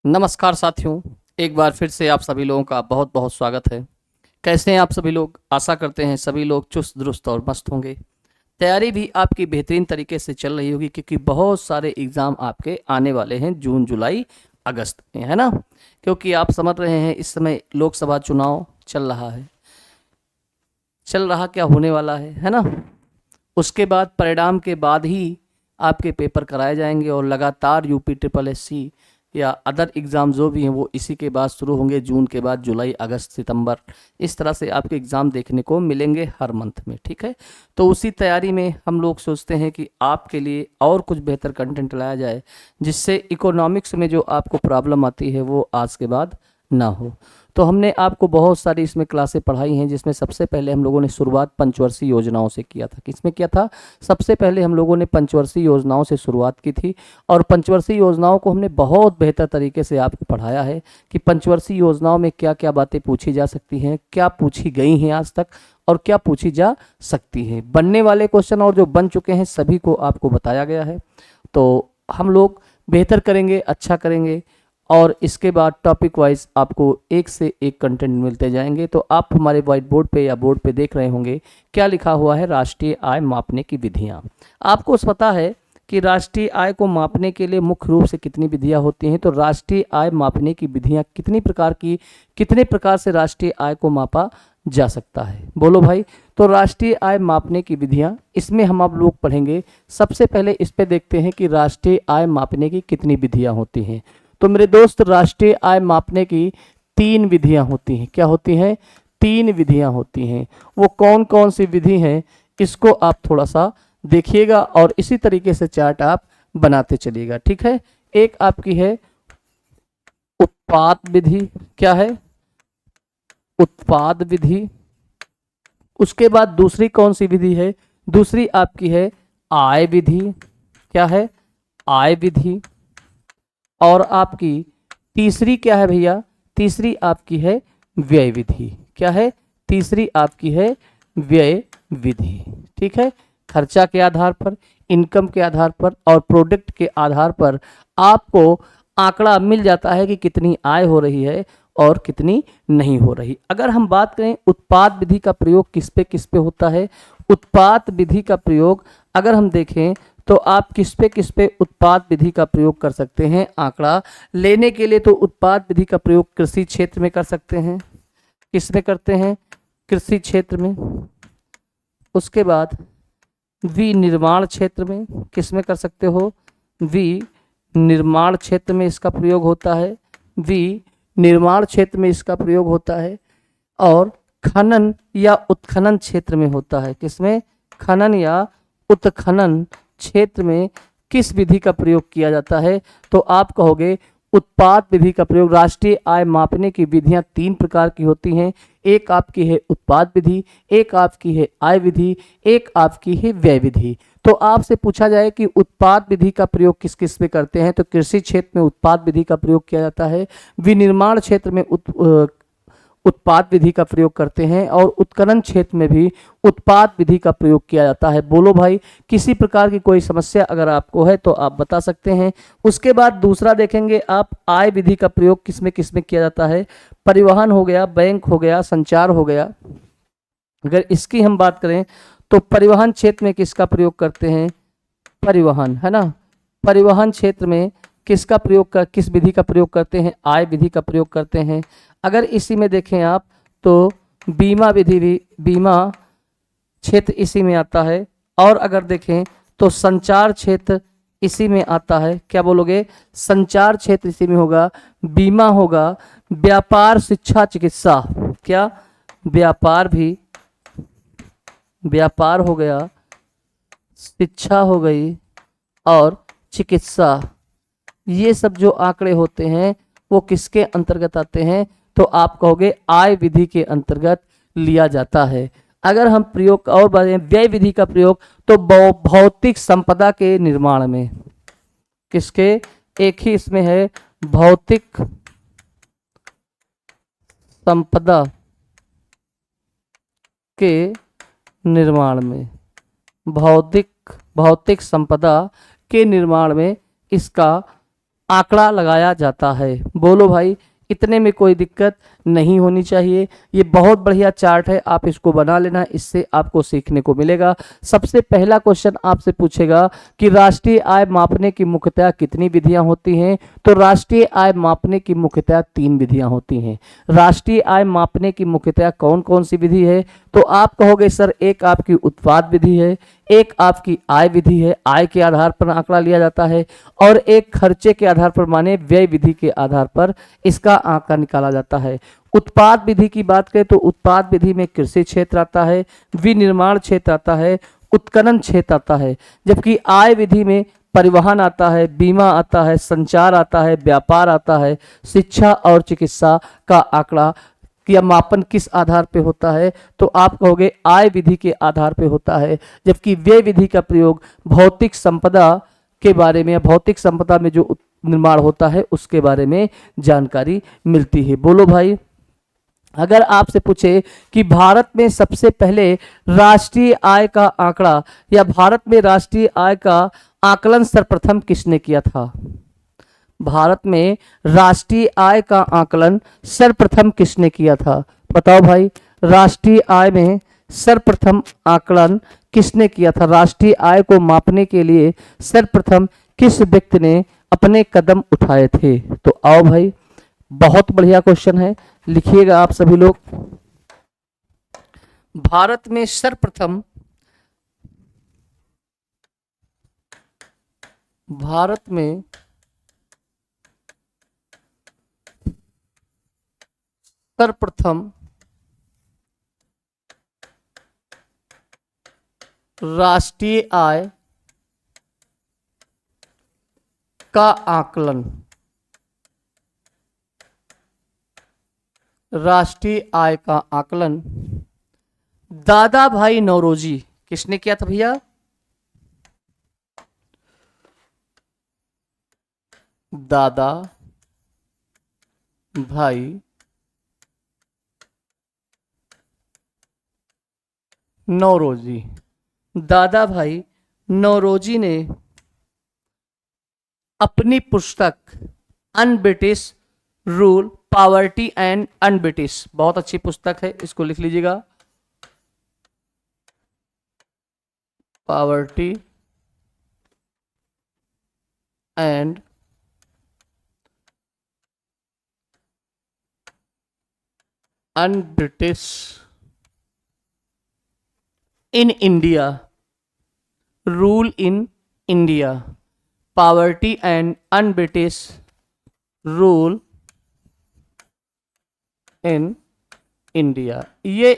नमस्कार साथियों, एक बार फिर से आप सभी लोगों का बहुत बहुत स्वागत है। कैसे हैं आप सभी लोग? आशा करते हैं सभी लोग चुस्त दुरुस्त और मस्त होंगे। तैयारी भी आपकी बेहतरीन तरीके से चल रही होगी क्योंकि बहुत सारे एग्ज़ाम आपके आने वाले हैं जून जुलाई अगस्त में, है ना? क्योंकि आप समझ रहे हैं इस समय लोकसभा चुनाव चल रहा क्या होने वाला है ना? उसके बाद परिणाम के बाद ही आपके पेपर कराए जाएंगे और लगातार यूपी ट्रिपल एससी या अदर एग्ज़ाम जो भी हैं वो इसी के बाद शुरू होंगे, जून के बाद जुलाई अगस्त सितंबर, इस तरह से आपके एग्ज़ाम देखने को मिलेंगे हर मंथ में। ठीक है, तो उसी तैयारी में हम लोग सोचते हैं कि आपके लिए और कुछ बेहतर कंटेंट लाया जाए जिससे इकोनॉमिक्स में जो आपको प्रॉब्लम आती है वो आज के बाद ना हो। तो हमने आपको बहुत सारी इसमें क्लासें पढ़ाई हैं जिसमें सबसे पहले हम लोगों ने शुरुआत पंचवर्षीय योजनाओं से किया था। किसमें किया था? सबसे पहले हम लोगों ने पंचवर्षीय योजनाओं से शुरुआत की थी और पंचवर्षीय योजनाओं को हमने बहुत बेहतर तरीके से आपको पढ़ाया है कि पंचवर्षीय योजनाओं में क्या क्या बातें पूछी जा सकती हैं, क्या पूछी गई हैं आज तक और क्या पूछी जा सकती हैं। बनने वाले क्वेश्चन और जो बन चुके हैं सभी को आपको बताया गया है। तो हम लोग बेहतर करेंगे, अच्छा करेंगे और इसके बाद टॉपिक वाइज आपको एक से एक कंटेंट मिलते जाएंगे। तो आप हमारे व्हाइट बोर्ड पे या बोर्ड पे देख रहे होंगे क्या लिखा हुआ है, राष्ट्रीय आय मापने की विधियाँ। आपको पता है कि राष्ट्रीय आय को मापने के लिए मुख्य रूप से कितनी विधियाँ होती हैं? तो राष्ट्रीय आय मापने की विधियाँ कितने प्रकार से राष्ट्रीय आय को मापा जा सकता है? बोलो भाई। तो राष्ट्रीय आय मापने की विधियाँ इसमें हम आप लोग पढ़ेंगे। सबसे पहले इस पे देखते हैं कि राष्ट्रीय आय मापने की कितनी विधियाँ होती हैं। तो मेरे दोस्त, राष्ट्रीय आय मापने की 3 विधियां होती हैं। क्या होती हैं? 3 विधियां होती हैं। वो कौन कौन सी विधि हैं इसको आप थोड़ा सा देखिएगा और इसी तरीके से चार्ट आप बनाते चलिएगा। ठीक है, एक आपकी है उत्पाद विधि। क्या है? उत्पाद विधि। उसके बाद दूसरी कौन सी विधि है? दूसरी आपकी है आय विधि। क्या है? आय विधि। और आपकी तीसरी क्या है भैया? तीसरी आपकी है व्यय विधि। क्या है? तीसरी आपकी है व्यय विधि। ठीक है, खर्चा के आधार पर, इनकम के आधार पर और प्रोडक्ट के आधार पर आपको आंकड़ा मिल जाता है कि कितनी आय हो रही है और कितनी नहीं हो रही। अगर हम बात करें उत्पाद विधि का प्रयोग किस पे होता है? उत्पाद विधि का प्रयोग अगर हम देखें तो आप किस पे उत्पाद विधि का प्रयोग कर सकते हैं आंकड़ा लेने के लिए? तो उत्पाद विधि का प्रयोग कृषि क्षेत्र में कर सकते हैं। किस में करते हैं? कृषि क्षेत्र में। उसके बाद विनिर्माण क्षेत्र में। किस में कर सकते हो? विनिर्माण क्षेत्र में इसका प्रयोग होता है। विनिर्माण क्षेत्र में इसका प्रयोग होता है और खनन या उत्खनन क्षेत्र में होता है। किसमें? खनन या उत्खनन क्षेत्र में किस विधि का प्रयोग किया जाता है? तो आप कहोगे उत्पाद विधि का प्रयोग। राष्ट्रीय आय मापने की विधियां 3 प्रकार की होती हैं। एक आपकी है उत्पाद विधि, एक आपकी है आय विधि, एक आपकी है व्यय विधि। तो आपसे पूछा जाए कि उत्पाद विधि का प्रयोग किस किस में करते हैं? तो कृषि क्षेत्र में उत्पाद विधि का प्रयोग किया जाता है। विनिर्माण क्षेत्र में उत्पाद विधि का प्रयोग करते हैं और उत्खनन क्षेत्र में भी उत्पाद विधि का प्रयोग किया जाता है। बोलो भाई, किसी प्रकार की कोई समस्या अगर आपको है तो आप बता सकते हैं। उसके बाद दूसरा देखेंगे आप, आय विधि का प्रयोग किस में किया जाता है? परिवहन हो गया, बैंक हो गया, संचार हो गया। अगर इसकी हम बात करें तो परिवहन क्षेत्र में किसका प्रयोग करते हैं? परिवहन, है ना? परिवहन क्षेत्र में किस विधि का प्रयोग करते हैं? आय विधि का प्रयोग करते हैं। अगर इसी में देखें आप तो बीमा विधि भी, बीमा क्षेत्र इसी में आता है। और अगर देखें तो संचार क्षेत्र इसी में आता है। क्या बोलोगे? संचार क्षेत्र इसी में होगा। बीमा होगा, व्यापार, शिक्षा, चिकित्सा। क्या? व्यापार हो गया, शिक्षा हो गई और चिकित्सा। ये सब जो आंकड़े होते हैं वो किसके अंतर्गत आते हैं? तो आप कहोगे आय विधि के अंतर्गत लिया जाता है। अगर हम प्रयोग और बढ़ें, व्यय विधि का प्रयोग तो भौतिक संपदा के निर्माण में। किसके? एक ही इसमें है, भौतिक संपदा के निर्माण में। भौतिक संपदा के निर्माण में इसका आंकड़ा लगाया जाता है? बोलो भाई, इतने में कोई दिक्कत नहीं होनी चाहिए। ये बहुत बढ़िया चार्ट है, आप इसको बना लेना, इससे आपको सीखने को मिलेगा। सबसे पहला क्वेश्चन आपसे पूछेगा कि राष्ट्रीय आय मापने की मुख्यतः कितनी विधियां होती हैं? तो राष्ट्रीय आय मापने की मुख्यतः 3 विधियां होती हैं। राष्ट्रीय आय मापने की मुख्यतः कौन कौन सी विधि है? तो आप कहोगे सर, एक आपकी उत्पाद विधि है, एक आपकी आय विधि है, आय के आधार पर आंकड़ा लिया जाता है, और एक खर्चे के आधार पर माने व्यय विधि के आधार पर इसका आंकड़ा निकाला जाता है। उत्पाद विधि की बात करें तो उत्पाद विधि में कृषि क्षेत्र आता है, विनिर्माण क्षेत्र आता है, उत्खनन क्षेत्र आता है, जबकि आय विधि में परिवहन आता है, बीमा आता है, संचार आता है, व्यापार आता है, शिक्षा और चिकित्सा का आंकड़ा या मापन किस आधार पे होता है? तो आप कहोगे आय विधि के आधार पे होता है, जबकि व्यय विधि का प्रयोग भौतिक संपदा के बारे में, भौतिक संपदा में जो निर्माण होता है उसके बारे में जानकारी मिलती है। बोलो भाई, अगर आपसे पूछे कि भारत में सबसे पहले राष्ट्रीय आय का आंकड़ा या भारत में राष्ट्रीय आय का आकलन सर्वप्रथम किसने किया था? भारत में राष्ट्रीय आय का आकलन सर्वप्रथम किसने किया था? बताओ भाई, राष्ट्रीय आय में सर्वप्रथम आकलन किसने किया था? राष्ट्रीय आय को मापने के लिए सर्वप्रथम किस व्यक्ति ने अपने कदम उठाए थे? तो आओ भाई, बहुत बढ़िया क्वेश्चन है, लिखिएगा आप सभी लोग। भारत में सर्वप्रथम राष्ट्रीय आय का आकलन, राष्ट्रीय आय का आकलन दादा भाई नौरोजी किसने किया था भैया? दादा भाई नौरोजी। दादा भाई नौरोजी ने अपनी पुस्तक un-British rule, poverty and un-British, बहुत अच्छी पुस्तक है, इसको लिख लीजिएगा, poverty and un-British in India, rule in India, poverty and un-British rule in India, ये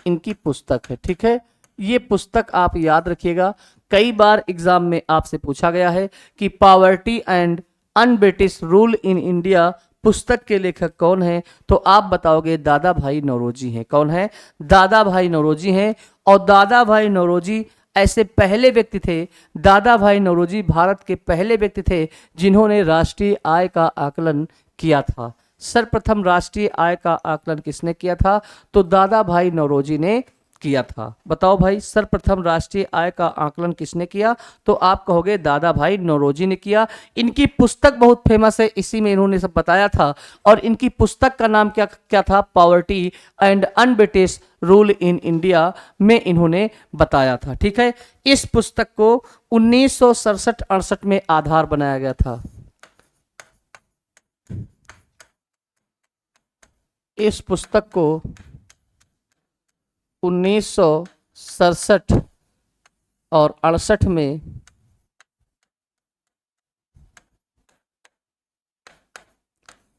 इनकी पुस्तक है। ठीक है, ये पुस्तक आप याद रखिएगा, कई बार एग्जाम में आपसे पूछा गया है कि poverty and un-British rule in India पुस्तक के लेखक कौन है? तो आप बताओगे दादा भाई नौरोजी हैं। कौन है? दादा भाई नौरोजी हैं। और दादा भाई नौरोजी ऐसे पहले व्यक्ति थे, दादा भाई नौरोजी भारत के पहले व्यक्ति थे जिन्होंने राष्ट्रीय आय का आकलन किया था। सर्वप्रथम राष्ट्रीय आय का आकलन किसने किया था? तो दादा भाई नौरोजी ने किया था। बताओ भाई, सर्वप्रथम राष्ट्रीय आय का आकलन किसने किया? तो आप कहोगे दादा भाई नौरोजी ने किया। इनकी पुस्तक बहुत फेमस है, इसी में इन्होंने सब बताया था, और इनकी पुस्तक का नाम क्या क्या था? Poverty and un-British rule in India में इन्होंने बताया था। ठीक है, इस पुस्तक को 1967-68 में आधार बनाया गया था। इस पुस्तक को 1967 और 68 में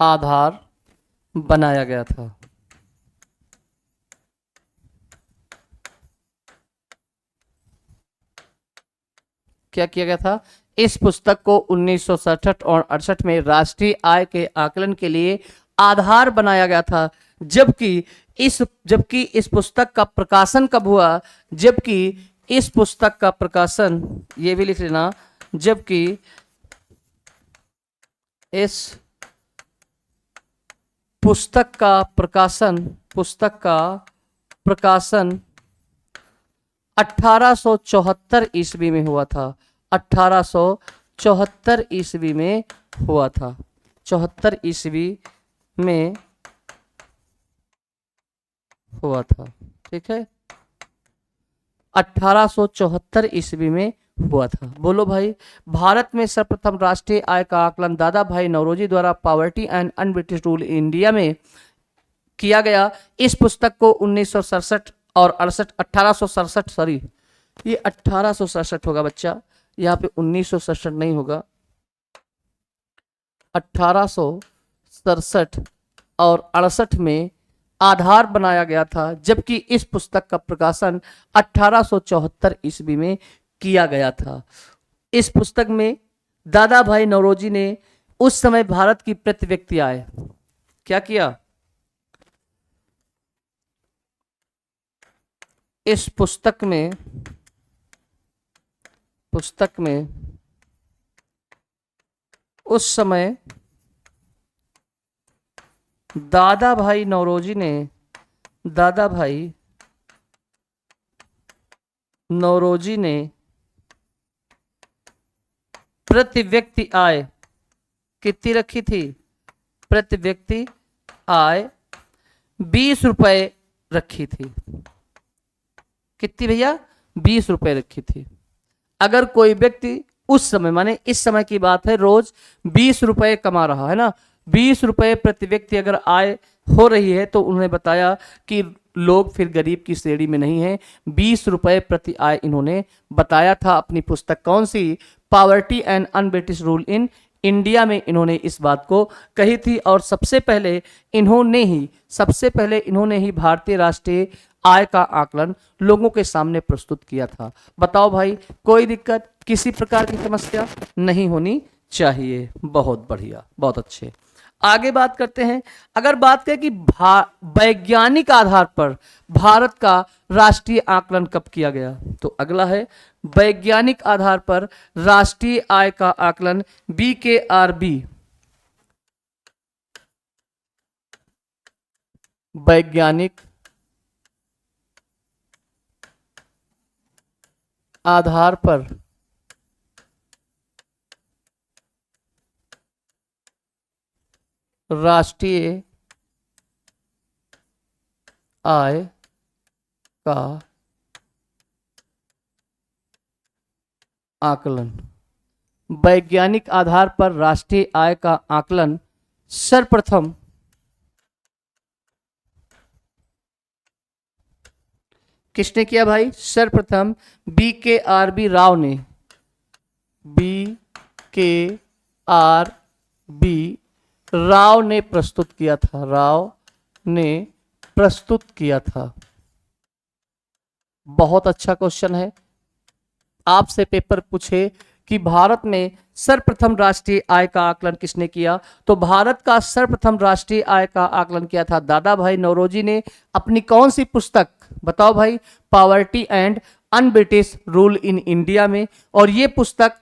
आधार बनाया गया था। क्या किया गया था? इस पुस्तक को 1967 और 68 में राष्ट्रीय आय के आकलन के लिए आधार बनाया गया था। जबकि इस पुस्तक का प्रकाशन कब हुआ? जबकि इस पुस्तक का प्रकाशन, ये भी लिख लेना, जबकि इस पुस्तक का प्रकाशन 1874 ईस्वी में हुआ था। 1874 ईस्वी में हुआ था। 74 ईस्वी में हुआ था। ठीक है, 1874 ईस्वी में हुआ था। बोलो भाई, भारत में सर्वप्रथम राष्ट्रीय आय का आकलन दादा भाई नौरोजी द्वारा poverty and un-British rule in India में किया गया। इस पुस्तक को 1967 और 1867 सॉरी, ये 1867 होगा बच्चा, यहाँ पे 1967 नहीं होगा, 1867 और 68 में आधार बनाया गया था, जबकि इस पुस्तक का प्रकाशन 1874 ईस्वी में किया गया था। इस पुस्तक में दादा भाई नौरोजी ने उस समय भारत की प्रति व्यक्ति आय क्या किया, इस पुस्तक में उस समय दादा भाई नौरोजी ने प्रति व्यक्ति आय कितनी रखी थी, प्रति व्यक्ति आय 20 रुपए रखी थी। कितनी भैया, 20 रुपए रखी थी। अगर कोई व्यक्ति उस समय, माने इस समय की बात है, रोज 20 रुपए कमा रहा है ना, 20 रुपए प्रति व्यक्ति अगर आय हो रही है, तो उन्होंने बताया कि लोग फिर गरीब की श्रेणी में नहीं है। 20 रुपए प्रति आय इन्होंने बताया था। अपनी पुस्तक कौन सी, poverty and un-British rule in India में इन्होंने इस बात को कही थी। और सबसे पहले इन्होंने ही भारतीय राष्ट्रीय आय का आकलन लोगों के सामने प्रस्तुत किया था। बताओ भाई, कोई दिक्कत, किसी प्रकार की समस्या नहीं होनी चाहिए। बहुत बढ़िया, बहुत अच्छे। आगे बात करते हैं। अगर बात करें कि वैज्ञानिक आधार पर भारत का राष्ट्रीय आकलन कब किया गया, तो अगला है वैज्ञानिक आधार पर राष्ट्रीय आय का आकलन BKRB, वैज्ञानिक आधार पर राष्ट्रीय आय का आकलन, वैज्ञानिक आधार पर राष्ट्रीय आय का आकलन सर्वप्रथम किसने किया भाई, सर्वप्रथम BKRB राव ने, BKRB राव ने प्रस्तुत किया था। बहुत अच्छा क्वेश्चन है। आपसे पेपर पूछे कि भारत में सर्वप्रथम राष्ट्रीय आय का आकलन किसने किया, तो भारत का सर्वप्रथम राष्ट्रीय आय का आकलन किया था दादा भाई नौरोजी ने। अपनी कौन सी पुस्तक, बताओ भाई, poverty and un-British rule in India में। और ये पुस्तक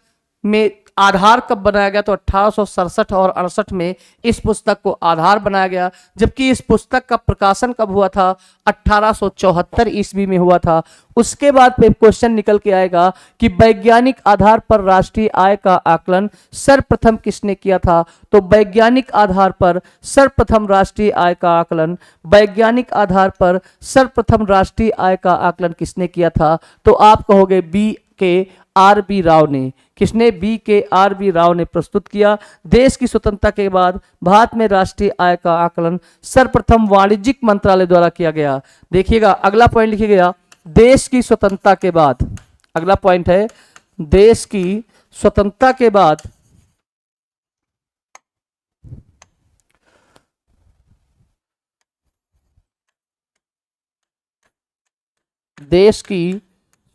में आधार कब बनाया गया, तो 1867 और 68 में इस पुस्तक को आधार बनाया गया, जबकि इस पुस्तक का प्रकाशन कब हुआ था, 1874 ईस्वी में हुआ था। उसके बाद पे क्वेश्चन निकल के आएगा कि वैज्ञानिक आधार पर राष्ट्रीय आय का आकलन सर्वप्रथम किसने किया था, तो वैज्ञानिक आधार पर सर्वप्रथम राष्ट्रीय आय का आकलन, वैज्ञानिक आधार पर सर्वप्रथम राष्ट्रीय आय का आकलन किसने किया था, तो आप कहोगे BKRB राव ने। किसने, BKRB राव ने प्रस्तुत किया। देश की स्वतंत्रता के बाद भारत में राष्ट्रीय आय का आकलन सर्वप्रथम वाणिज्यिक मंत्रालय द्वारा किया गया। देखिएगा अगला पॉइंट लिखिए गया, देश की स्वतंत्रता के बाद, अगला पॉइंट है देश की स्वतंत्रता के बाद देश की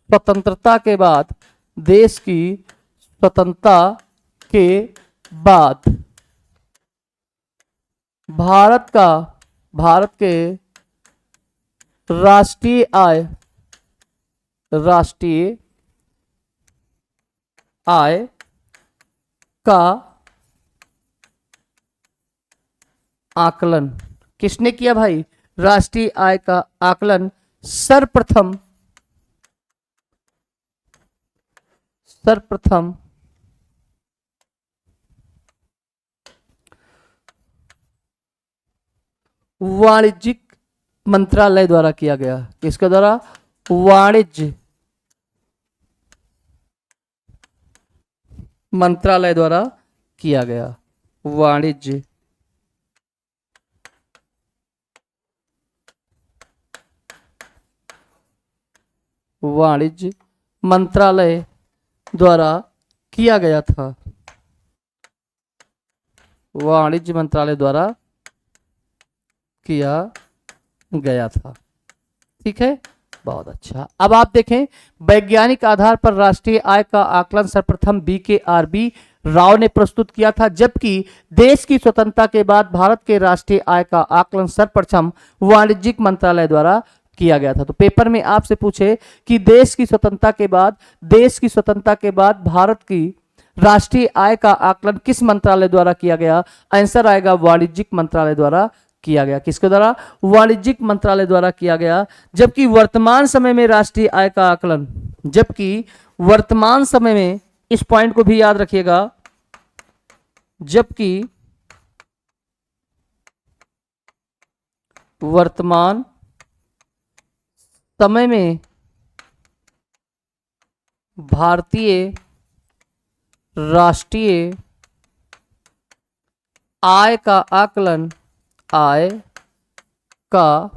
स्वतंत्रता के बाद, देश की स्वतंत्रता के बाद भारत के राष्ट्रीय आय का आकलन किसने किया भाई, राष्ट्रीय आय का आकलन सर्वप्रथम वाणिज्यिक मंत्रालय द्वारा किया गया। किसके द्वारा? वाणिज्य मंत्रालय द्वारा किया गया। वाणिज्य वाणिज्य मंत्रालय द्वारा किया गया था। वाणिज्य मंत्रालय द्वारा किया गया था। ठीक है, बहुत अच्छा। अब आप देखें, वैज्ञानिक आधार पर राष्ट्रीय आय का आकलन सर्वप्रथम BKRB राव ने प्रस्तुत किया था, जबकि देश की स्वतंत्रता के बाद भारत के राष्ट्रीय आय का आकलन सर्वप्रथम वाणिज्यिक मंत्रालय द्वारा किया गया था। तो पेपर में आपसे पूछे कि देश की स्वतंत्रता के बाद भारत की राष्ट्रीय आय का आकलन किस मंत्रालय द्वारा किया गया? आंसर आएगा वाणिज्यिक मंत्रालय द्वारा किया गया। किसके द्वारा? वाणिज्यिक मंत्रालय द्वारा किया गया। जबकि वर्तमान समय में राष्ट्रीय आय का आकलन, जबकि वर्तमान समय में, इस पॉइंट को भी याद रखिएगा, जबकि वर्तमान समय में भारतीय राष्ट्रीय आय का आकलन, आय का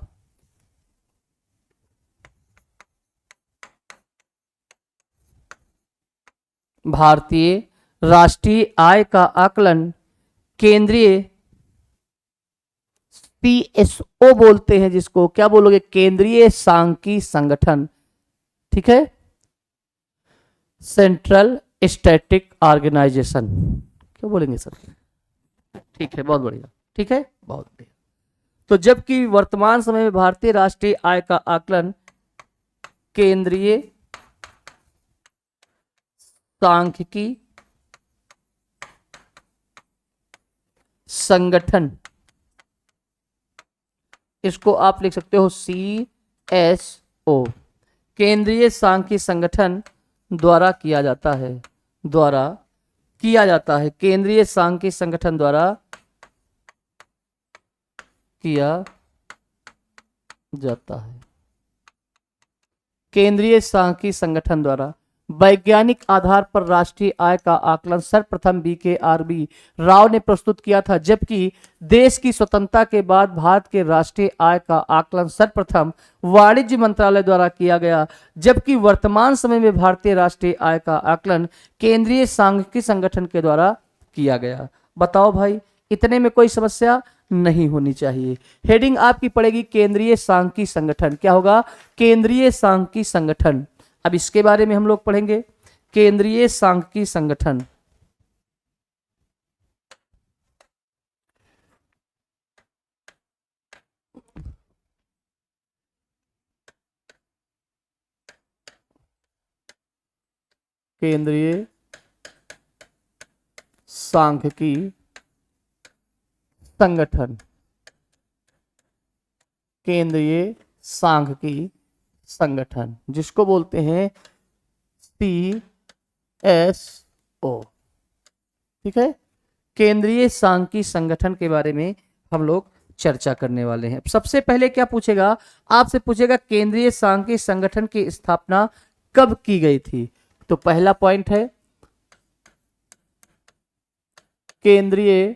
भारतीय राष्ट्रीय आय का आकलन केंद्रीय PSO बोलते हैं, जिसको क्या बोलोगे? केंद्रीय सांख्यिकी संगठन। ठीक है, सेंट्रल स्टैटिक ऑर्गेनाइजेशन, क्या बोलेंगे सर? ठीक है, बहुत बढ़िया। ठीक है, बहुत बढ़िया। तो जबकि वर्तमान समय में भारतीय राष्ट्रीय आय का आकलन केंद्रीय सांख्यिकी संगठन, इसको आप लिख सकते हो CSO, केंद्रीय सांख्यिकी संगठन द्वारा किया जाता है, केंद्रीय सांख्यिकी संगठन द्वारा किया जाता है। केंद्रीय सांख्यिकी संगठन द्वारा वैज्ञानिक आधार पर राष्ट्रीय आय का आकलन सर्वप्रथम BKRB राव ने प्रस्तुत किया था, जबकि देश की स्वतंत्रता के बाद भारत के राष्ट्रीय आय का आकलन सर्वप्रथम वाणिज्य मंत्रालय द्वारा किया गया। जबकि वर्तमान समय में भारतीय राष्ट्रीय आय का आकलन केंद्रीय सांख्यिकी संगठन के द्वारा किया गया। बताओ भाई, इतने में कोई समस्या नहीं होनी चाहिए। हेडिंग आपकी पड़ेगी केंद्रीय सांख्यिकी संगठन। क्या होगा? केंद्रीय सांख्यिकी संगठन। अब इसके बारे में हम लोग पढ़ेंगे, केंद्रीय सांख्यिकी संगठन। केंद्रीय सांख्यिकी संगठन, केंद्रीय सांख्यिकी संगठन, जिसको बोलते हैं CSO। ठीक है, केंद्रीय सांख्यिकी संगठन के बारे में हम लोग चर्चा करने वाले हैं। सबसे पहले क्या पूछेगा? आपसे पूछेगा केंद्रीय सांख्यिकी संगठन की स्थापना कब की गई थी। तो पहला पॉइंट है केंद्रीय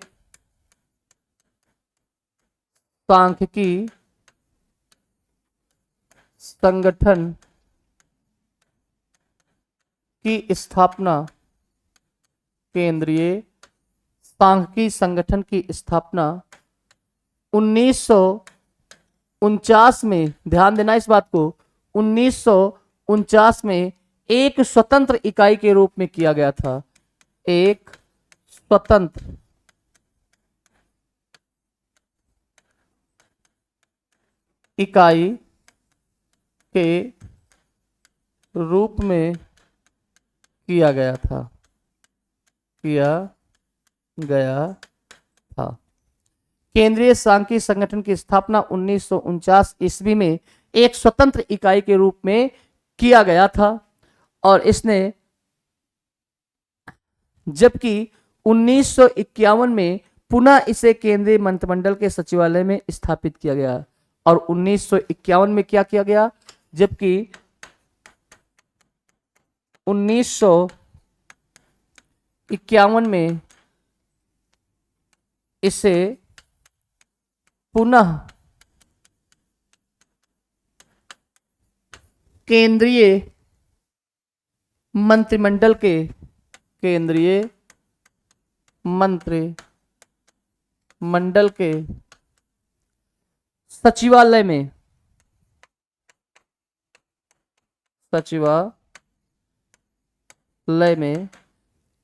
सांख्यिकी संगठन की स्थापना, केंद्रीय सांख्यिकी संगठन की स्थापना 1949 में, ध्यान देना इस बात को, 1949 में एक स्वतंत्र इकाई के रूप में किया गया था। एक स्वतंत्र इकाई के रूप में किया गया था, केंद्रीय सांख्यिकी संगठन की स्थापना 1949 ईस्वी में एक स्वतंत्र इकाई के रूप में किया गया था, और इसने, जबकि 1951 में पुनः इसे केंद्रीय मंत्रिमंडल के सचिवालय में स्थापित किया गया और 1951 में क्या किया गया, जबकि 1951 में इसे पुनः केंद्रीय मंत्रिमंडल के सचिवालय में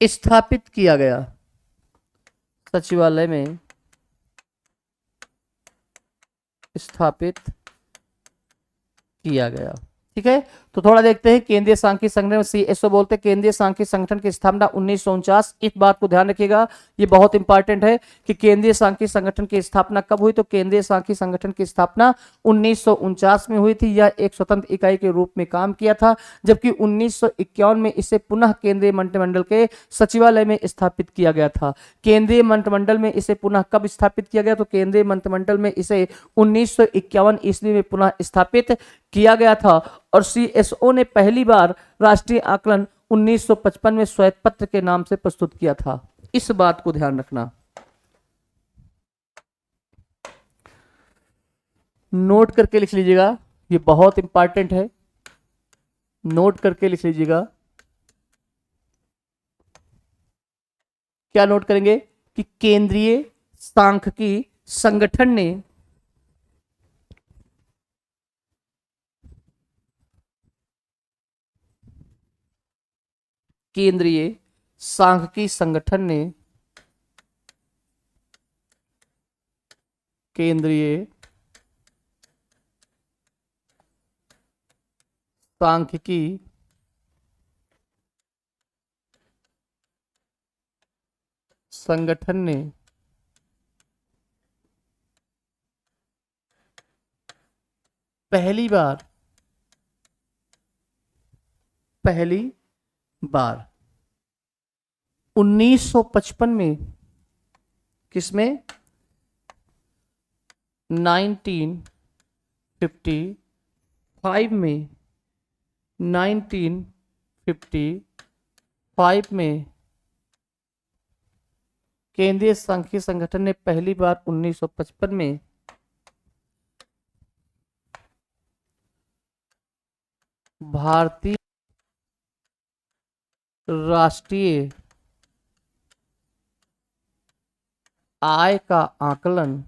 स्थापित किया गया। सचिवालय में स्थापित किया गया। ठीक है, तो थोड़ा देखते हैं केंद्रीय सांख्यिकी संगठन, सीएसओ बोलते हैं केंद्रीय सांख्यिकी संगठन की स्थापना 1949। इस बात को ध्यान रखिएगा, ये बहुत इंपॉर्टेंट है कि केंद्रीय सांख्यिकी संगठन की स्थापना कब हुई। तो केंद्रीय सांख्यिकी संगठन की स्थापना 1949 में हुई थी। यह एक स्वतंत्र इकाई के रूप में काम किया था, जबकि 1951 में इसे पुनः केंद्रीय मंत्रिमंडल के सचिवालय में स्थापित किया गया था। केंद्रीय मंत्रिमंडल में इसे पुनः कब स्थापित किया गया, तो केंद्रीय मंत्रिमंडल में इसे 1951 ईस्वी में पुनः स्थापित किया गया था। और सीएसओ ने पहली बार राष्ट्रीय आकलन 1955 में श्वेत पत्र के नाम से प्रस्तुत किया था। इस बात को ध्यान रखना, नोट करके लिख लीजिएगा, ये बहुत इंपॉर्टेंट है, नोट करके लिख लीजिएगा। क्या नोट करेंगे कि केंद्रीय सांख्यिकी संगठन ने केंद्रीय सांख्यिकी संगठन ने केंद्रीय सांख्यिकी संगठन ने पहली बार 1955 में, किसमें, 1955 में 1955 में केंद्रीय सांख्यिकी संगठन ने पहली बार 1955 में भारतीय राष्ट्रीय आय का आकलन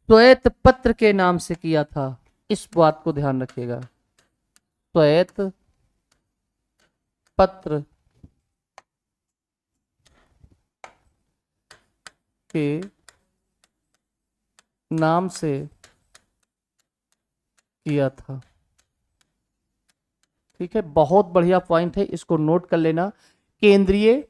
श्वेत पत्र के नाम से किया था। इस बात को ध्यान रखिएगा, श्वेत पत्र के नाम से किया था। ठीक है, बहुत बढ़िया पॉइंट है, इसको नोट कर लेना। केंद्रीय,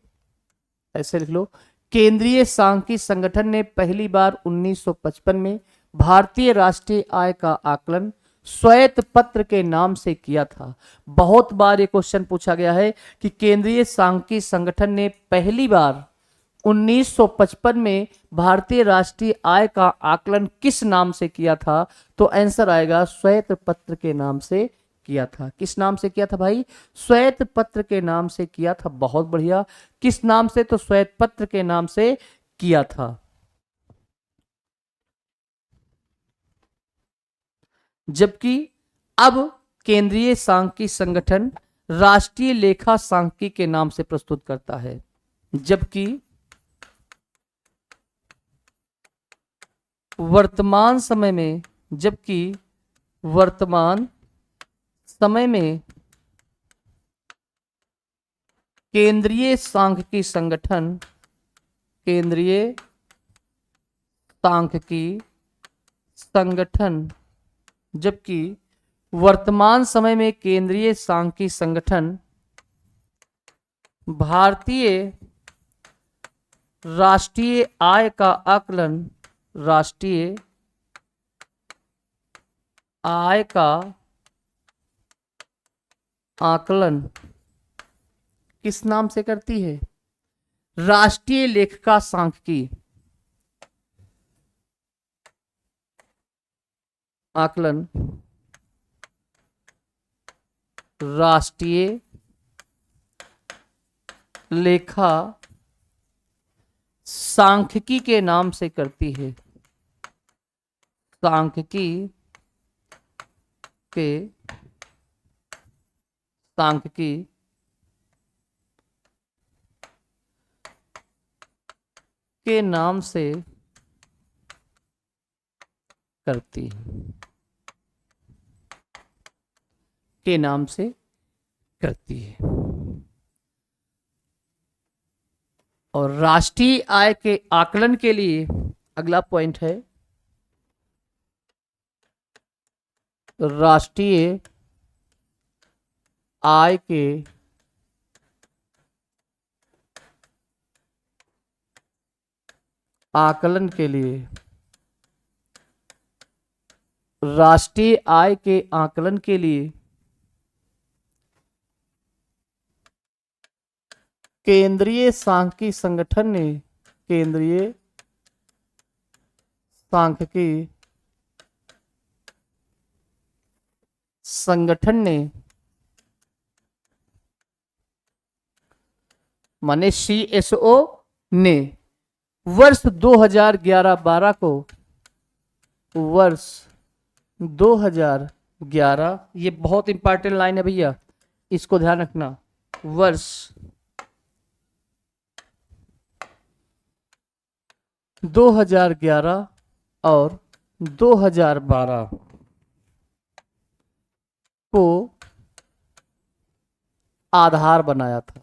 ऐसे लिख लो, केंद्रीय सांख्यिकी संगठन ने पहली बार 1955 में भारतीय राष्ट्रीय आय का आकलन श्वेत पत्र के नाम से किया था। बहुत बार ये क्वेश्चन पूछा गया है कि केंद्रीय सांख्यिकी संगठन ने पहली बार 1955 में भारतीय राष्ट्रीय आय का आकलन किस नाम से किया था, तो आंसर आएगा श्वेत पत्र के नाम से किया था। किस नाम से किया था भाई, श्वेत पत्र के नाम से किया था। बहुत बढ़िया, किस नाम से, तो श्वेत पत्र के नाम से किया था। जबकि अब केंद्रीय सांख्यिकी संगठन राष्ट्रीय लेखा सांख्यिकी के नाम से प्रस्तुत करता है। जबकि वर्तमान समय में केंद्रीय सांख्यिकी संगठन जबकि वर्तमान समय में केंद्रीय सांख्यिकी संगठन भारतीय राष्ट्रीय आय का आकलन आकलन किस नाम से करती है? राष्ट्रीय लेखिका सांख्यिकी। आकलन राष्ट्रीय लेखा सांख्यिकी के नाम से करती है। सांख्यिकी के नाम से करती है, के नाम से करती है। और राष्ट्रीय आय के आकलन के लिए अगला पॉइंट है राष्ट्रीय आय के आकलन के लिए, राष्ट्रीय आय के आकलन के लिए केंद्रीय सांख्यिकी संगठन ने, केंद्रीय सांख्यिकी संगठन ने माने CSO ने वर्ष 2011-12 को, वर्ष 2011, ये बहुत इंपॉर्टेंट लाइन है भैया, इसको ध्यान रखना, वर्ष 2011 और 2012 को आधार बनाया था।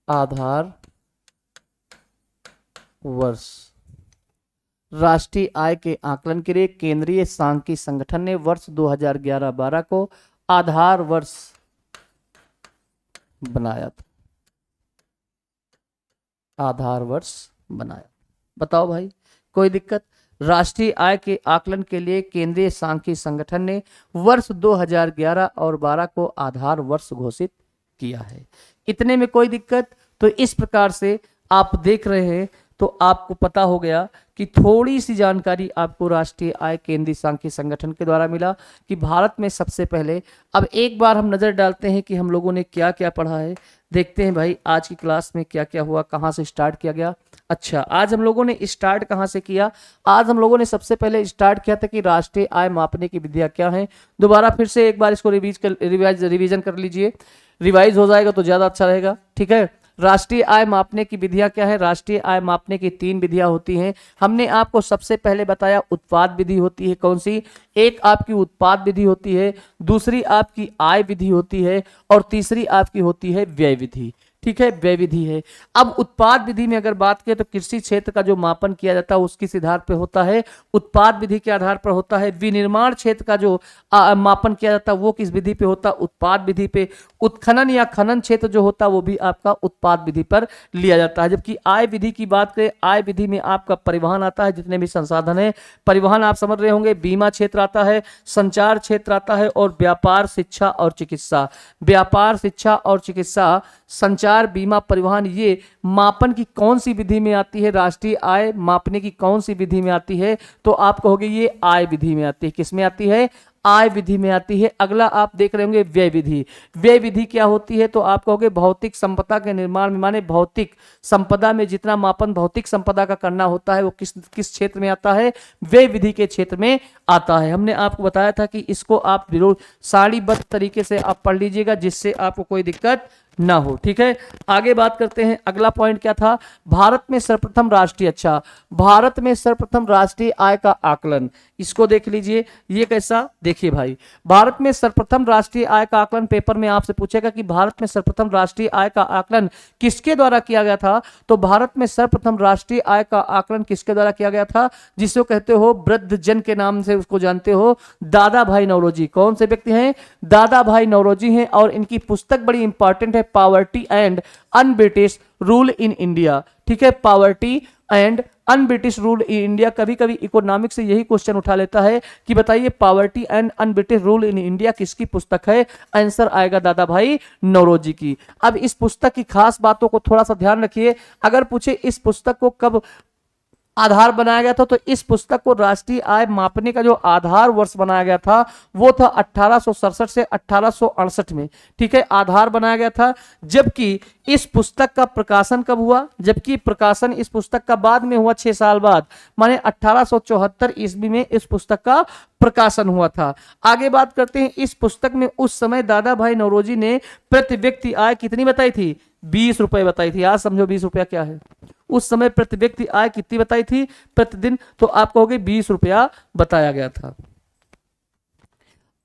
आधार वर्ष राष्ट्रीय आय के आकलन के लिए केंद्रीय सांख्यिकी संगठन ने वर्ष 2011-12 को आधार वर्ष बनाया था। आधार वर्ष बनाया। बताओ भाई, कोई दिक्कत? राष्ट्रीय आय के आकलन के लिए केंद्रीय सांख्यिकी संगठन ने वर्ष 2011 और 12 को आधार वर्ष घोषित किया है। इतने में कोई दिक्कत? तो इस प्रकार से आप देख रहे हैं तो आपको पता हो गया कि थोड़ी सी जानकारी आपको राष्ट्रीय आय केंद्रीय सांख्यिकी संगठन के द्वारा मिला कि भारत में सबसे पहले। अब एक बार हम नज़र डालते हैं कि हम लोगों ने क्या क्या पढ़ा है। देखते हैं भाई आज की क्लास में क्या क्या हुआ, कहाँ से स्टार्ट किया गया। अच्छा, आज हम लोगों ने स्टार्ट कहाँ से किया? आज हम लोगों ने सबसे पहले स्टार्ट किया था कि राष्ट्रीय आय मापने की विधियाँ क्या हैं। दोबारा फिर से एक बार इसको रिवीजन कर लीजिए, रिवाइज हो जाएगा तो ज़्यादा अच्छा रहेगा। ठीक है, राष्ट्रीय आय मापने की विधियां क्या है? राष्ट्रीय आय मापने की 3 विधियां होती हैं। हमने आपको सबसे पहले बताया उत्पाद विधि होती है। कौन सी? एक आपकी उत्पाद विधि होती है, दूसरी आपकी आय विधि होती है और तीसरी आपकी होती है व्यय विधि। ठीक है, व्यय विधि है। अब उत्पाद विधि में अगर बात करें तो कृषि क्षेत्र का जो मापन किया जाता है उसके आधार पर होता है, उत्पाद विधि के आधार पर होता है। विनिर्माण क्षेत्र का जो मापन किया जाता है वो किस विधि पे होता है? उत्पाद विधि पे। उत्खनन या खनन क्षेत्र जो होता है वो भी आपका उत्पाद विधि पर लिया जाता है। जबकि आय विधि की बात करें, आय विधि में आपका परिवहन आता है, जितने भी संसाधन है परिवहन आप समझ रहे होंगे, बीमा क्षेत्र आता है, संचार क्षेत्र आता है और व्यापार, शिक्षा और चिकित्सा। व्यापार, शिक्षा और चिकित्सा, संचार, बीमा, परिवहन, ये मापन की कौन सी विधि में आती है? राष्ट्रीय आय मापने की कौन सी विधि में आती है? तो आप कहोगे ये आय विधि में आती है। किस में आती है? आय विधि में आती है। अगला आप देख रहे होंगे व्यय विधि। व्यय विधि क्या होती है? तो आप कहोगे भौतिक संपदा के निर्माण में, माने भौतिक संपदा में जितना मापन भौतिक संपदा का करना होता है वो किस क्षेत्र में आता है? व्यय विधि के क्षेत्र में आता है। हमने आपको बताया था कि इसको आप सारणीबद्ध तरीके से आप पढ़ लीजिएगा जिससे आपको कोई दिक्कत ना हो। ठीक है, आगे बात करते हैं। अगला पॉइंट क्या था? भारत में सर्वप्रथम राष्ट्रीय, अच्छा, भारत में सर्वप्रथम राष्ट्रीय आय का आकलन। इसको देख लीजिए, ये कैसा? देखिए भाई, भारत में सर्वप्रथम राष्ट्रीय आय का आकलन पेपर में आपसे पूछेगा कि भारत में सर्वप्रथम राष्ट्रीय आय का आकलन किसके द्वारा किया गया था? तो भारत में सर्वप्रथम राष्ट्रीय आय का आकलन किसके द्वारा किया गया था? जिसको कहते हो वृद्धजन के नाम से उसको जानते हो, दादा भाई नौरोजी। कौन से व्यक्ति हैं? दादा भाई नौरोजी हैं। और इनकी पुस्तक बड़ी इंपॉर्टेंट है, poverty and un British rule in India. ठीक है, poverty and un British rule in India. कभी कभी इकोनॉमिक्स से यही क्वेश्चन उठा लेता है कि बताइए poverty and un British rule in India किसकी पुस्तक है? आंसर आएगा दादा भाई नौरोजी की। अब इस पुस्तक की खास बातों को थोड़ा सा ध्यान रखिए। अगर पूछे इस पुस्तक को कब आधार बनाया गया था, तो इस पुस्तक को राष्ट्रीय आय मापने का जो आधार वर्ष बनाया गया था वो था 1867 से 1868 में। ठीक है, आधार बनाया गया था। जबकि इस पुस्तक का प्रकाशन कब हुआ? जबकि प्रकाशन इस पुस्तक का बाद में हुआ, 6 साल बाद, माने 1874 ईस्वी में इस पुस्तक का प्रकाशन हुआ था। आगे बात करते हैं, इस पुस्तक में उस समय दादा भाई नौरोजी ने प्रति व्यक्ति आय कितनी बताई थी? 20 रुपए बताई थी। आज समझो 20 रुपया क्या है। उस समय प्रति व्यक्ति आय कितनी बताई थी प्रतिदिन? तो आप कहोगे 20 रुपया बताया गया था।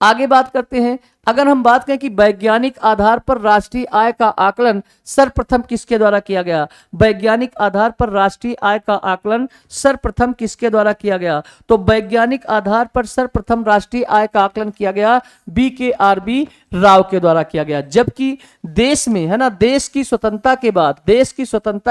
आगे बात करते हैं, अगर हम बात करें कि वैज्ञानिक आधार पर राष्ट्रीय आय का आकलन सर्वप्रथम किसके द्वारा किया गया? वैज्ञानिक आधार पर राष्ट्रीय आय का आकलन सर्वप्रथम किसके द्वारा किया गया? तो वैज्ञानिक आधार पर सर्वप्रथम राष्ट्रीय आय का आकलन किया गया BKRB राव के द्वारा किया गया। जबकि देश में, है ना, देश की स्वतंत्रता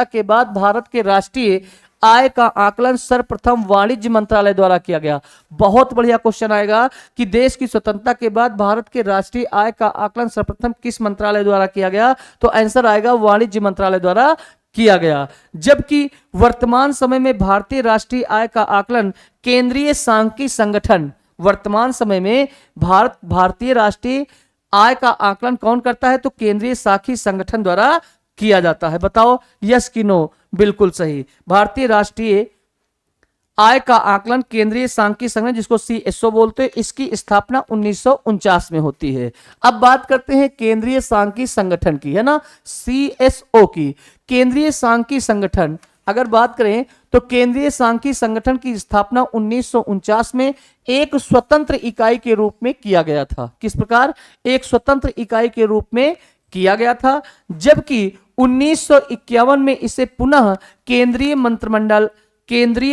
के बाद भारत के राष्ट्रीय आय का आकलन सर्वप्रथम वाणिज्य मंत्रालय द्वारा किया गया। बहुत बढ़िया क्वेश्चन आएगा कि देश की स्वतंत्रता के बाद भारत के राष्ट्रीय आय का आकलन सर्वप्रथम किस मंत्रालय द्वारा किया गया? तो आंसर आएगा वाणिज्य मंत्रालय द्वारा किया गया। जबकि वर्तमान समय में भारतीय राष्ट्रीय आय का आकलन केंद्रीय सांख्यिकी संगठन, वर्तमान समय में भारतीय राष्ट्रीय आय का आकलन कौन करता है? तो केंद्रीय सांख्यिकी संगठन द्वारा किया जाता है। बताओ यस कि नो? बिल्कुल सही। भारतीय राष्ट्रीय आय का आकलन केंद्रीय सांख्यिकी संगठन, जिसको CSO बोलते हैं, इसकी स्थापना 1949 में होती है। अब बात करते हैं केंद्रीय सांख्यिकी संगठन की, है ना, CSO की। केंद्रीय सांख्यिकी संगठन अगर बात करें तो केंद्रीय सांख्यिकी संगठन की स्थापना 1949 में एक स्वतंत्र इकाई के रूप में किया गया था। किस प्रकार? एक स्वतंत्र इकाई के रूप में किया गया था। जबकि 1951 में इसे पुनः केंद्रीय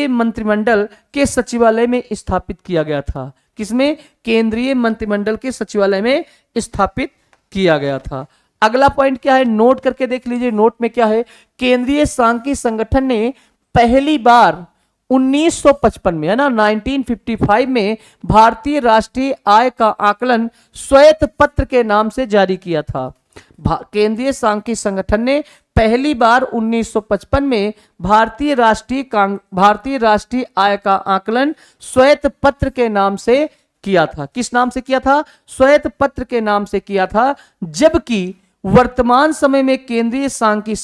मंत्रिमंडल के सचिवालय में स्थापित किया गया था। किसमें? केंद्रीय मंत्रिमंडल के सचिवालय में स्थापित किया गया था। अगला पॉइंट क्या है? नोट करके देख लीजिए। नोट में क्या है? केंद्रीय सांख्यिकी संगठन ने पहली बार 1955 में, है ना, 1955 में भारतीय राष्ट्रीय आय का आकलन श्वेत पत्र के नाम से जारी किया था। केंद्रीय सांख्यिकी संगठन ने पहली बार 1955 में भारतीय राष्ट्रीय आय का आकलन श्वेत पत्र के नाम से किया था। किस नाम से किया था? श्वेत पत्र के नाम से किया था। जबकि वर्तमान समय में केंद्रीय सांख्यिकी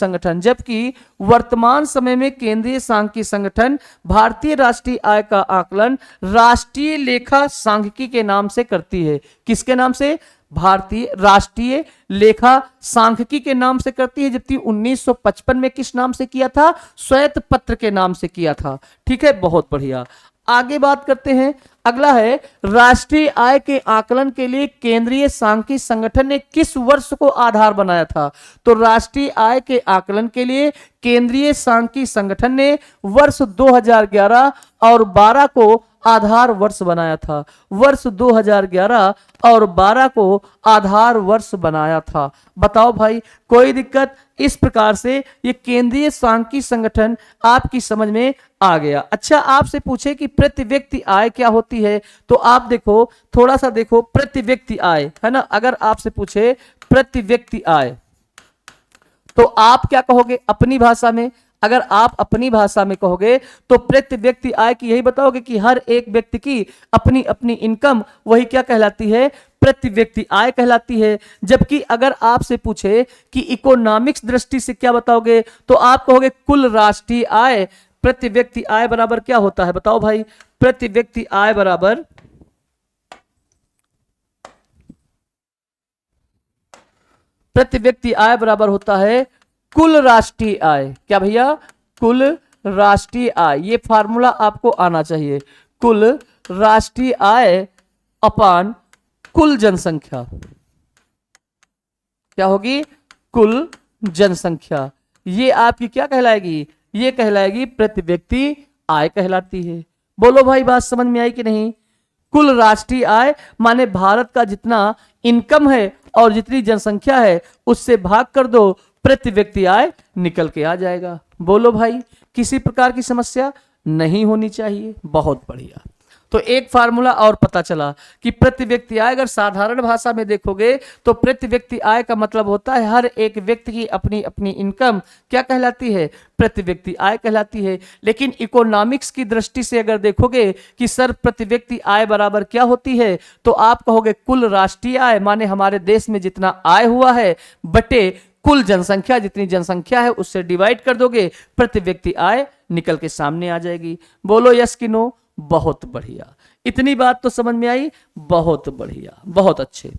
संगठन भारतीय राष्ट्रीय आय का आकलन राष्ट्रीय लेखा सांख्यिकी के नाम से करती है। किसके नाम से? भारतीय राष्ट्रीय लेखा सांख्यिकी के नाम से करती है। जबकि 1955 में किस नाम से किया था? श्वेत पत्र के नाम से किया था। ठीक है, बहुत बढ़िया। आगे बात करते हैं, अगला है राष्ट्रीय आय के आकलन के लिए केंद्रीय सांख्यिकी संगठन ने किस वर्ष को आधार बनाया था? तो राष्ट्रीय आय के आकलन के लिए केंद्रीय सांख्यिकी संगठन ने वर्ष 2011 और 12 को आधार वर्ष बनाया था। वर्ष 2011 और 12 को आधार वर्ष बनाया था। बताओ भाई, कोई दिक्कत? इस प्रकार से ये केंद्रीय सांख्यिकी संगठन आपकी समझ में आ गया। अच्छा, आपसे पूछे कि प्रति व्यक्ति आय क्या होती है, तो आप देखो, थोड़ा सा देखो, प्रति व्यक्ति आय, है ना, अगर आपसे पूछे प्रति व्यक्ति आय तो आप क्या कहोगे अपनी भाषा में? अगर आप अपनी भाषा में कहोगे तो प्रति व्यक्ति आय की यही बताओगे कि हर एक व्यक्ति की अपनी अपनी इनकम, वही क्या कहलाती है? प्रति व्यक्ति आय कहलाती है। जबकि अगर आपसे पूछे कि इकोनॉमिक्स दृष्टि से क्या बताओगे, तो आप कहोगे कुल राष्ट्रीय आय। प्रति व्यक्ति आय बराबर क्या होता है? बताओ भाई, प्रति व्यक्ति आय बराबर होता है कुल राष्ट्रीय आय। क्या भैया? कुल राष्ट्रीय आय। ये फार्मूला आपको आना चाहिए। कुल राष्ट्रीय आय अपान कुल जनसंख्या क्या होगी? कुल जनसंख्या। ये आपकी क्या कहलाएगी? ये कहलाएगी प्रति व्यक्ति आय कहलाती है। बोलो भाई, बात समझ में आई कि नहीं? कुल राष्ट्रीय आय माने भारत का जितना इनकम है और जितनी जनसंख्या है उससे भाग कर दो, प्रति व्यक्ति आय निकल के आ जाएगा। बोलो भाई, किसी प्रकार की समस्या नहीं होनी चाहिए। बहुत बढ़िया। तो एक फार्मूला और पता चला कि प्रति व्यक्ति आय, अगर साधारण भाषा में देखोगे तो प्रति व्यक्ति आय का मतलब होता है हर एक व्यक्ति की अपनी अपनी इनकम क्या कहलाती है, प्रति व्यक्ति आय कहलाती है। लेकिन इकोनॉमिक्स की दृष्टि से अगर देखोगे कि सर प्रति व्यक्ति आय बराबर क्या होती है, तो आप कहोगे कुल राष्ट्रीय आय, माने हमारे देश में जितना आय हुआ है बटे कुल जनसंख्या, जितनी जनसंख्या है उससे डिवाइड कर दोगे, प्रति व्यक्ति आय निकल के सामने आ जाएगी। बोलो यस कि नो। बहुत बढ़िया। इतनी बात तो समझ में आई। बहुत बढ़िया, बहुत अच्छे।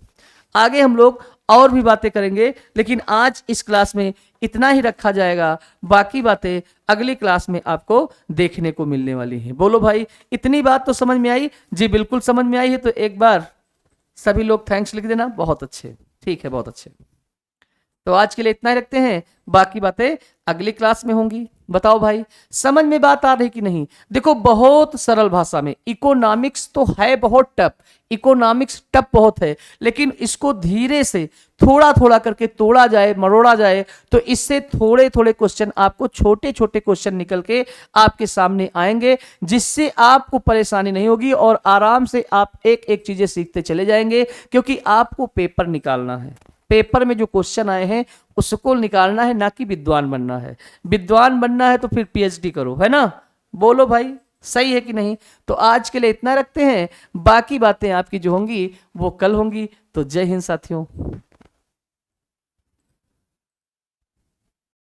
आगे हम लोग और भी बातें करेंगे, लेकिन आज इस क्लास में इतना ही रखा जाएगा। बाकी बातें अगली क्लास में आपको देखने को मिलने वाली हैं। बोलो भाई, इतनी बात तो समझ में आई? जी बिल्कुल समझ में आई है। तो एक बार सभी लोग थैंक्स लिख देना। बहुत अच्छे, ठीक है, बहुत अच्छे। तो आज के लिए इतना ही रखते हैं, बाकी बातें अगली क्लास में होंगी। बताओ भाई, समझ में बात आ रही कि नहीं? देखो बहुत सरल भाषा में, इकोनॉमिक्स तो है बहुत टफ, इकोनॉमिक्स टफ बहुत है, लेकिन इसको धीरे से थोड़ा थोड़ा करके तोड़ा जाए, मरोड़ा जाए, तो इससे थोड़े थोड़े क्वेश्चन, आपको छोटे छोटे क्वेश्चन निकल के आपके सामने आएंगे, जिससे आपको परेशानी नहीं होगी और आराम से आप एक एक चीजें सीखते चले जाएंगे। क्योंकि आपको पेपर निकालना है, पेपर में जो क्वेश्चन आए हैं उसको निकालना है, ना कि विद्वान बनना है। विद्वान बनना है तो फिर पीएचडी करो, है ना? बोलो भाई, सही है कि नहीं? तो आज के लिए इतना रखते हैं, बाकी बातें आपकी जो होंगी वो कल होंगी। तो जय हिंद साथियों।